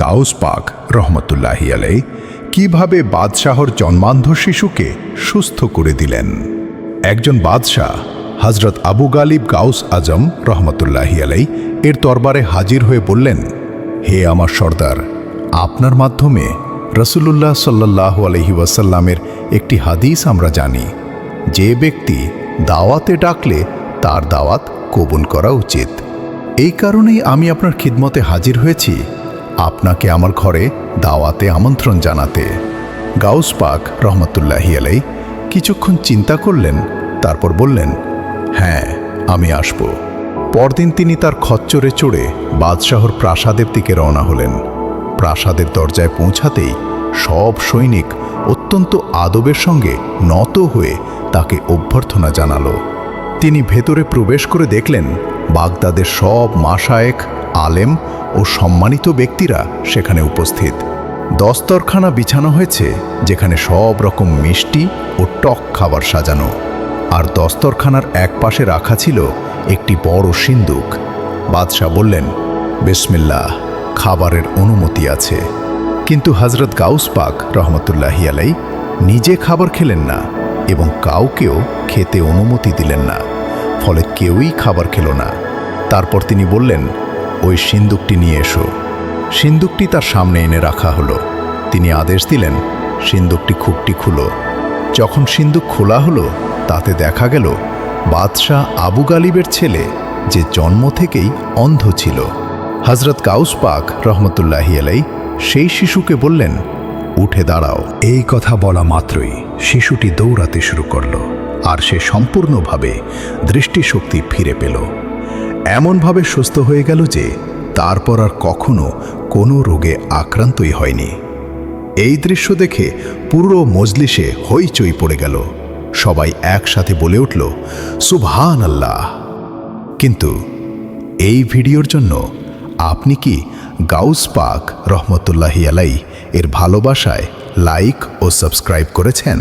Gauss পাক রহমতুল্লাহি আলাইহি কিভাবে বাদশাহর জন্মান্ধ শিশুকে সুস্থ করে দিলেন। একজন বাদশাহ হযরত আবু গালিব গাউস আজম রহমতুল্লাহি আলাইহি এর দরবারে হাজির হয়ে বললেন, হে আমার সর্দার, আপনার মাধ্যমে রাসূলুল্লাহ সাল্লাল্লাহু আলাইহি ওয়াসাল্লামের একটি হাদিস আমরা জানি, যে ব্যক্তি দাওয়াতে ডাকলে তার দাওয়াত কবুল করা উচিত। এই কারণেই আমি আপনার খিদমতে হাজির হয়েছি, আপনাকে আমার ঘরে দাওয়াতে আমন্ত্রণ জানাতে। গাউস পাক রহমতুল্লাহি আলাইহি কিছুক্ষণ চিন্তা করলেন, তারপর বললেন, হ্যাঁ, আমি আসব। পরদিন তিনি তার খচ্চরে চড়ে বাদশাহর প্রাসাদের দিকে রওনা হলেন। প্রাসাদের দরজায় পৌঁছাতেই সব সৈনিক অত্যন্ত আদবের সঙ্গে নত হয়ে তাকে অভ্যর্থনা জানালো। তিনি ভেতরে প্রবেশ করে দেখলেন বাগদাদের সব মাশায়েখ, আলেম ও সম্মানিত ব্যক্তিরা সেখানে উপস্থিত। দস্তরখানা বিছানো হয়েছে, যেখানে সব রকম মিষ্টি ও টক খাবার সাজানো, আর দস্তরখানার এক পাশে রাখা ছিল একটি বড় সিন্দুক। বাদশাহ বললেন, বিসমিল্লাহ, খাবারের অনুমতি আছে। কিন্তু হযরত গাউস পাক রহমতুল্লাহি আলাইহি নিজে খাবার খেলেন না এবং কাউকেও খেতে অনুমতি দিলেন না, ফলে কেউই খাবার খেল না। তারপর তিনি বললেন, ওই সিন্দুকটি নিয়ে এসো। সিন্দুকটি তার সামনে এনে রাখা হলো। তিনি আদেশ দিলেন, সিন্দুকটি খুঁটি খুলো। যখন সিন্দুক খোলা হলো, তাতে দেখা গেল বাদশাহ আবু গালিবের ছেলে, যে জন্ম থেকেই অন্ধ ছিল। হযরত গাউস পাক রহমতুল্লাহি আলাইহি সেই শিশুকে বললেন, উঠে দাঁড়াও। এই কথা বলা মাত্রই শিশুটি দৌড়াতে শুরু করল, আর সে সম্পূর্ণভাবে দৃষ্টিশক্তি ফিরে পেল। এমনভাবে সুস্থ হয়ে গেল যে তারপর আর কখনো কোনো রোগে আক্রান্তই হয়নি। এই দৃশ্য দেখে পুরো মজলিসে হইচই পড়ে গেল। সবাই একসাথে বলে উঠল, সুবহানাল্লাহ। কিন্তু এই ভিডিওর জন্য আপনি কি গাউস পাক রহমতুল্লাহি আলাইহি এর ভালোবাসায় লাইক ও সাবস্ক্রাইব করেছেন?